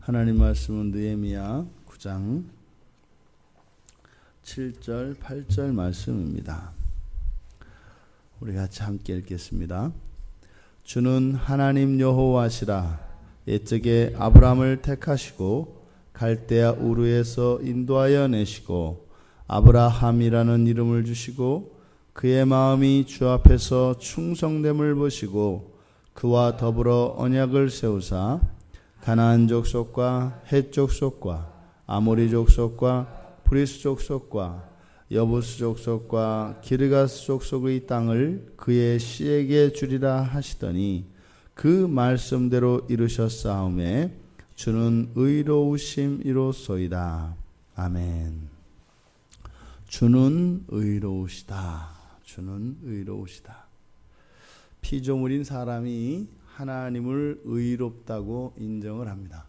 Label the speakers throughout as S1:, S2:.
S1: 하나님 말씀은 느헤미야 9장 7절 8절 말씀입니다. 우리 같이 함께 읽겠습니다. 주는 하나님 여호와시라. 옛적에 아브라함을 택하시고 갈대아 우르에서 인도하여 내시고 아브라함이라는 이름을 주시고 그의 마음이 주 앞에서 충성됨을 보시고 그와 더불어 언약을 세우사 가나안 족속과 헷 족속과 아모리 족속과 브리스 족속과 여부스 족속과 기르가스 족속의 땅을 그의 씨에게 주리라 하시더니 그 말씀대로 이루셨사오매 주는 의로우심이로소이다. 아멘. 주는 의로우시다. 주는 의로우시다. 피조물인 사람이 하나님을 의롭다고 인정을 합니다.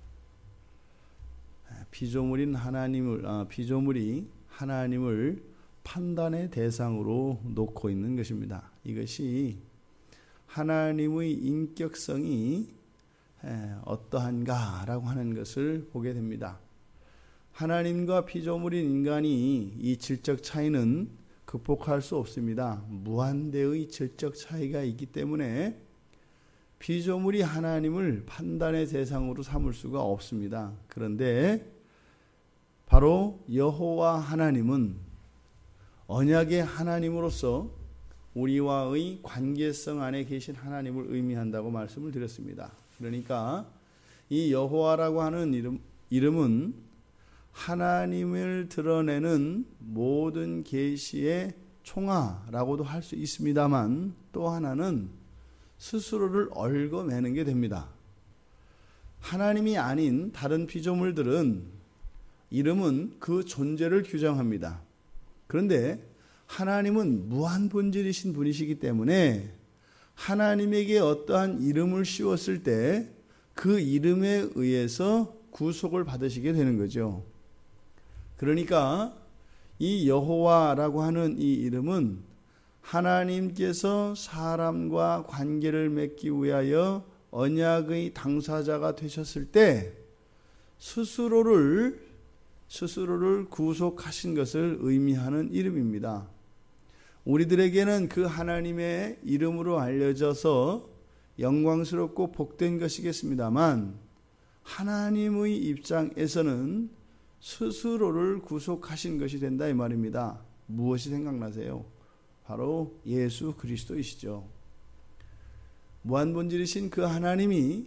S1: 피조물이 하나님을 판단의 대상으로 놓고 있는 것입니다. 이것이 하나님의 인격성이 어떠한가라고 하는 것을 보게 됩니다. 하나님과 피조물인 인간이 이 질적 차이는 극복할 수 없습니다. 무한대의 질적 차이가 있기 때문에 피조물이 하나님을 판단의 대상으로 삼을 수가 없습니다. 그런데 바로 여호와 하나님은 언약의 하나님으로서 우리와의 관계성 안에 계신 하나님을 의미한다고 말씀을 드렸습니다. 그러니까 이 여호와라고 하는 이름은 하나님을 드러내는 모든 계시의 총화라고도 할 수 있습니다만 또 하나는 스스로를 얽어매는 게 됩니다. 하나님이 아닌 다른 피조물들은 이름은 그 존재를 규정합니다. 그런데 하나님은 무한 본질이신 분이시기 때문에 하나님에게 어떠한 이름을 씌웠을 때 그 이름에 의해서 구속을 받으시게 되는 거죠. 그러니까 이 여호와라고 하는 이 이름은 하나님께서 사람과 관계를 맺기 위하여 언약의 당사자가 되셨을 때 스스로를 구속하신 것을 의미하는 이름입니다. 우리들에게는 그 하나님의 이름으로 알려져서 영광스럽고 복된 것이겠습니다만 하나님의 입장에서는 스스로를 구속하신 것이 된다 이 말입니다. 무엇이 생각나세요? 바로 예수 그리스도이시죠. 무한본질이신 그 하나님이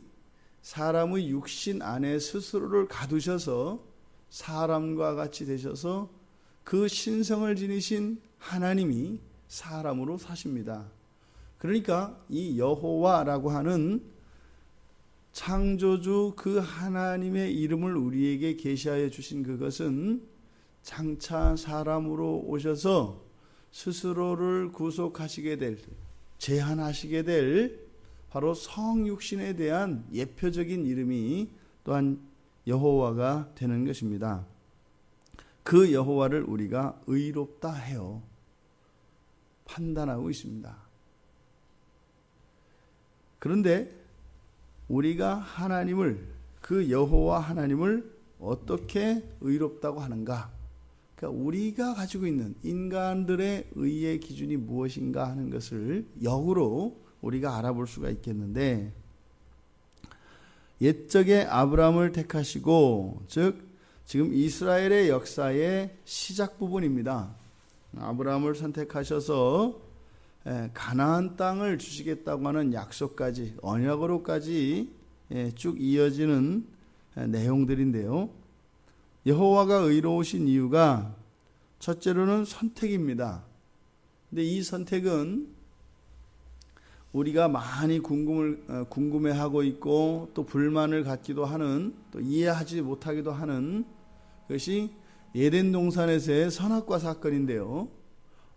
S1: 사람의 육신 안에 스스로를 가두셔서 사람과 같이 되셔서 그 신성을 지니신 하나님이 사람으로 사십니다. 그러니까 이 여호와라고 하는 창조주 그 하나님의 이름을 우리에게 계시하여 주신 그것은 장차 사람으로 오셔서 스스로를 구속하시게 될, 제한하시게 될 바로 성육신에 대한 예표적인 이름이 또한 여호와가 되는 것입니다. 그 여호와를 우리가 의롭다 해요. 판단하고 있습니다. 그런데 우리가 하나님을, 그 여호와 하나님을 어떻게 의롭다고 하는가? 그러니까 우리가 가지고 있는 인간들의 의의 기준이 무엇인가 하는 것을 역으로 우리가 알아볼 수가 있겠는데, 옛적에 아브라함을 택하시고, 즉 지금 이스라엘의 역사의 시작 부분입니다. 아브라함을 선택하셔서 가나안 땅을 주시겠다고 하는 약속까지, 언약으로까지 쭉 이어지는 내용들인데요. 여호와가 의로우신 이유가 첫째로는 선택입니다. 근데 이 선택은 우리가 많이 궁금해하고 있고 또 불만을 갖기도 하는, 또 이해하지 못하기도 하는 것이 에덴 동산에서의 선악과 사건인데요.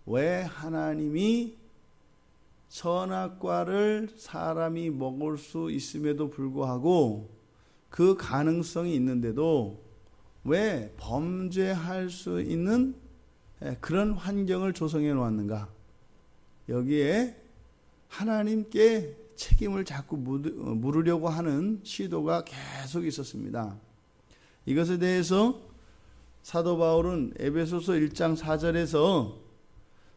S1: 왜 하나님이 선악과를 사람이 먹을 수 있음에도 불구하고 그 가능성이 있는데도 왜 범죄할 수 있는 그런 환경을 조성해 놓았는가? 여기에 하나님께 책임을 자꾸 물으려고 하는 시도가 계속 있었습니다. 이것에 대해서 사도 바울은 에베소서 1장 4절에서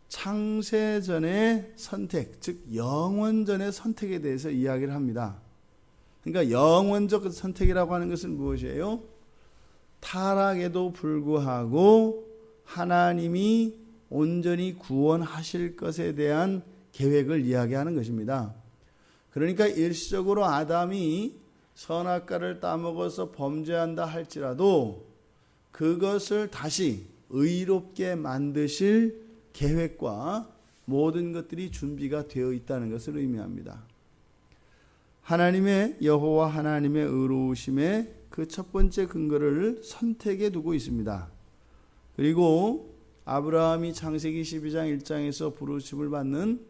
S1: 창세전의 선택, 즉 영원전의 선택에 대해서 이야기를 합니다. 그러니까 영원적 선택이라고 하는 것은 무엇이에요? 타락에도 불구하고 하나님이 온전히 구원하실 것에 대한 계획을 이야기하는 것입니다. 그러니까 일시적으로 아담이 선악과를 따먹어서 범죄한다 할지라도 그것을 다시 의롭게 만드실 계획과 모든 것들이 준비가 되어 있다는 것을 의미합니다. 하나님의 여호와 하나님의 의로우심의 그 첫 번째 근거를 선택에 두고 있습니다. 그리고 아브라함이 창세기 12장 1장에서 부르심을 받는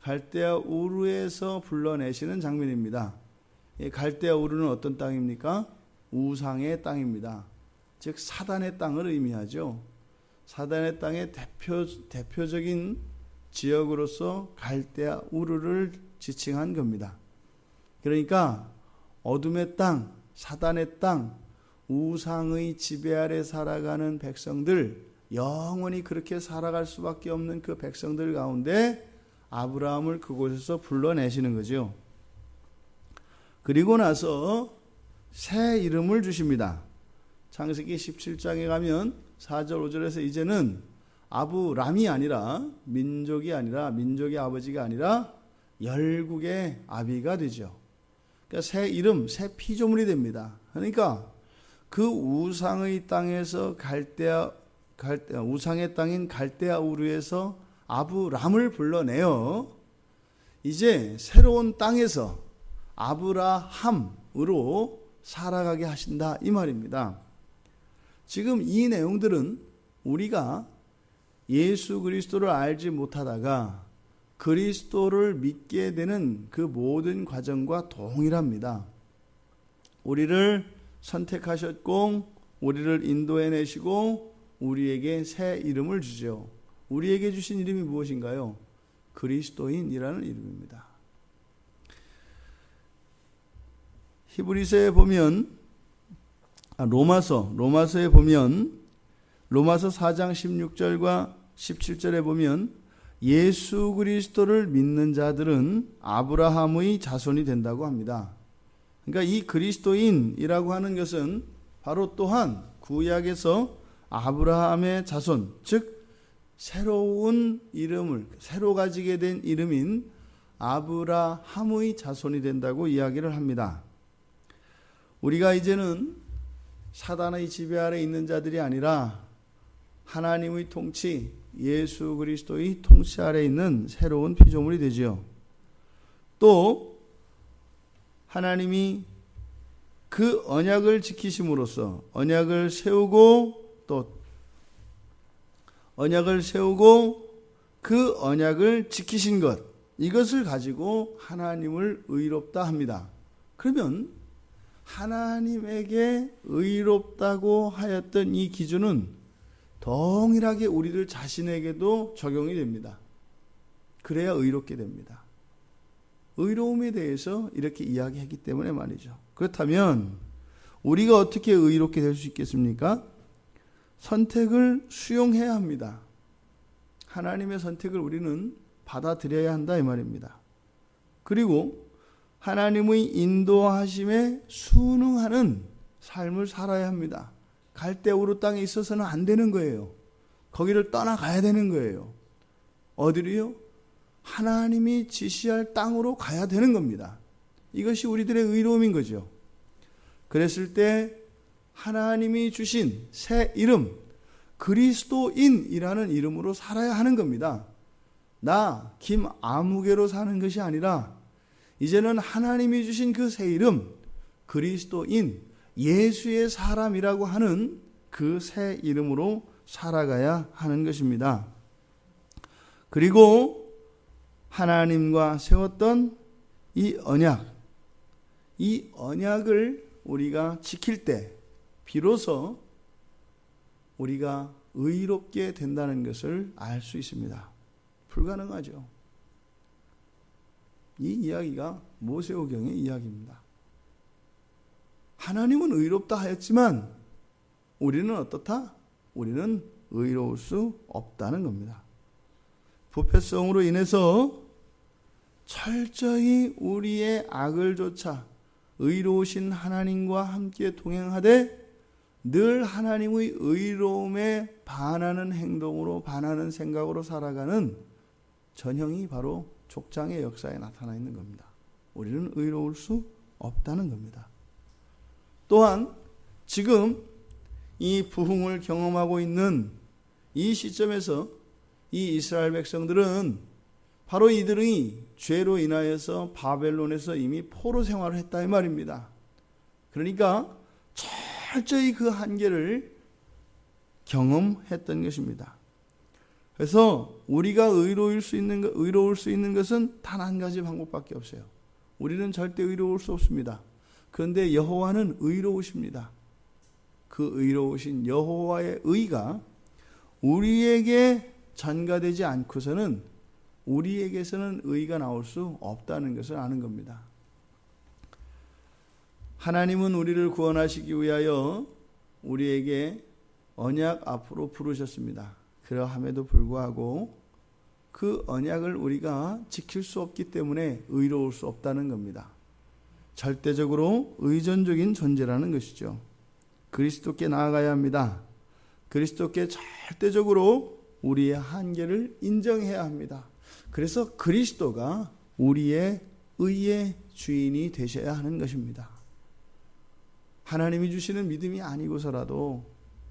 S1: 갈대아 우르에서 불러내시는 장면입니다. 갈대아 우르는 어떤 땅입니까? 우상의 땅입니다. 즉 사단의 땅을 의미하죠. 사단의 땅의 대표적인 지역으로서 갈대아 우르를 지칭한 겁니다. 그러니까 어둠의 땅, 사단의 땅, 우상의 지배 아래 살아가는 백성들, 영원히 그렇게 살아갈 수밖에 없는 그 백성들 가운데 아브라함을 그곳에서 불러내시는 거죠. 그리고 나서 새 이름을 주십니다. 창세기 17장에 가면 4절 5절에서 이제는 아브람이 아니라 민족의 아버지가 아니라 열국의 아비가 되죠. 그러니까 새 이름, 새 피조물이 됩니다. 그러니까 그 우상의 땅에서 우상의 땅인 갈대아 우르에서 아브람을 불러내어 이제 새로운 땅에서 아브라함으로 살아가게 하신다 이 말입니다. 지금 이 내용들은 우리가 예수 그리스도를 알지 못하다가 그리스도를 믿게 되는 그 모든 과정과 동일합니다. 우리를 선택하셨고 우리를 인도해내시고 우리에게 새 이름을 주죠. 우리에게 주신 이름이 무엇인가요? 그리스도인이라는 이름입니다. 히브리서에 보면 로마서에 보면 로마서 4장 16절과 17절에 보면 예수 그리스도를 믿는 자들은 아브라함의 자손이 된다고 합니다. 그러니까 이 그리스도인이라고 하는 것은 바로 또한 구약에서 아브라함의 자손, 즉 새로운 이름을 새로 가지게 된 이름인 아브라함의 자손이 된다고 이야기를 합니다. 우리가 이제는 사단의 지배 아래 있는 자들이 아니라 하나님의 통치, 예수 그리스도의 통치 아래 있는 새로운 피조물이 되지요. 또 하나님이 그 언약을 지키심으로써 언약을 세우고 그 언약을 지키신 것, 이것을 가지고 하나님을 의롭다 합니다. 그러면 하나님에게 의롭다고 하였던 이 기준은 동일하게 우리들 자신에게도 적용이 됩니다. 그래야 의롭게 됩니다. 의로움에 대해서 이렇게 이야기했기 때문에 말이죠. 그렇다면 우리가 어떻게 의롭게 될 수 있겠습니까? 선택을 수용해야 합니다. 하나님의 선택을 우리는 받아들여야 한다 이 말입니다. 그리고 하나님의 인도하심에 순응하는 삶을 살아야 합니다. 갈대우르 땅에 있어서는 안 되는 거예요. 거기를 떠나가야 되는 거예요. 어디로요? 하나님이 지시할 땅으로 가야 되는 겁니다. 이것이 우리들의 의로움인 거죠. 그랬을 때 하나님이 주신 새 이름, 그리스도인이라는 이름으로 살아야 하는 겁니다. 나 김아무개로 사는 것이 아니라 이제는 하나님이 주신 그 새 이름, 그리스도인, 예수의 사람이라고 하는 그 새 이름으로 살아가야 하는 것입니다. 그리고 하나님과 세웠던 이 언약을 우리가 지킬 때 비로소 우리가 의롭게 된다는 것을 알 수 있습니다. 불가능하죠. 이 이야기가 모세오경의 이야기입니다. 하나님은 의롭다 하였지만 우리는 어떻다? 우리는 의로울 수 없다는 겁니다. 부패성으로 인해서 철저히 우리의 악을 좇아 의로우신 하나님과 함께 동행하되 늘 하나님의 의로움에 반하는 행동으로, 반하는 생각으로 살아가는 전형이 바로 족장의 역사에 나타나 있는 겁니다. 우리는 의로울 수 없다는 겁니다. 또한 지금 이 부흥을 경험하고 있는 이 시점에서 이 이스라엘 백성들은 바로 이들이 죄로 인하여서 바벨론에서 이미 포로 생활을 했다 이 말입니다. 그러니까 철저히 그 한계를 경험했던 것입니다. 그래서 우리가 의로울 수 있는 것은 단 한 가지 방법밖에 없어요. 우리는 절대 의로울 수 없습니다. 그런데 여호와는 의로우십니다. 그 의로우신 여호와의 의가 우리에게 전가되지 않고서는 우리에게서는 의가 나올 수 없다는 것을 아는 겁니다. 하나님은 우리를 구원하시기 위하여 우리에게 언약 앞으로 부르셨습니다. 그러함에도 불구하고 그 언약을 우리가 지킬 수 없기 때문에 의로울 수 없다는 겁니다. 절대적으로 의존적인 존재라는 것이죠. 그리스도께 나아가야 합니다. 그리스도께 절대적으로 우리의 한계를 인정해야 합니다. 그래서 그리스도가 우리의 의의 주인이 되셔야 하는 것입니다. 하나님이 주시는 믿음이 아니고서라도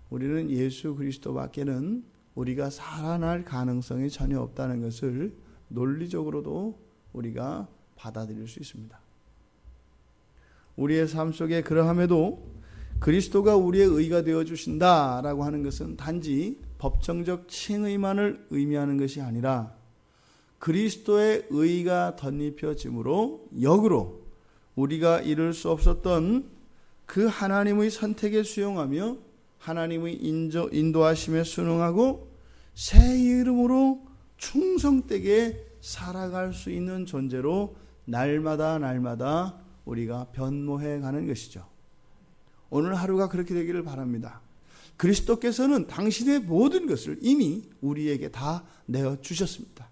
S1: 우리는 예수 그리스도밖에는 우리가 살아날 가능성이 전혀 없다는 것을 논리적으로도 우리가 받아들일 수 있습니다. 우리의 삶 속에 그러함에도 그리스도가 우리의 의가 되어주신다라고 하는 것은 단지 법정적 칭의만을 의미하는 것이 아니라 그리스도의 의가 덧입혀짐으로 역으로 우리가 이룰 수 없었던 그 하나님의 선택에 수용하며 하나님의 인도하심에 순응하고 새 이름으로 충성되게 살아갈 수 있는 존재로 날마다 우리가 변모해 가는 것이죠. 오늘 하루가 그렇게 되기를 바랍니다. 그리스도께서는 당신의 모든 것을 이미 우리에게 다 내어주셨습니다.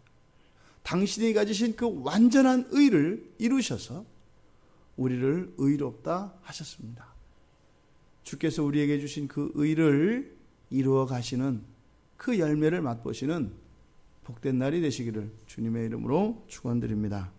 S1: 당신이 가지신 그 완전한 의를 이루셔서 우리를 의롭다 하셨습니다. 주께서 우리에게 주신 그 의를 이루어 가시는 그 열매를 맛보시는 복된 날이 되시기를 주님의 이름으로 축원드립니다.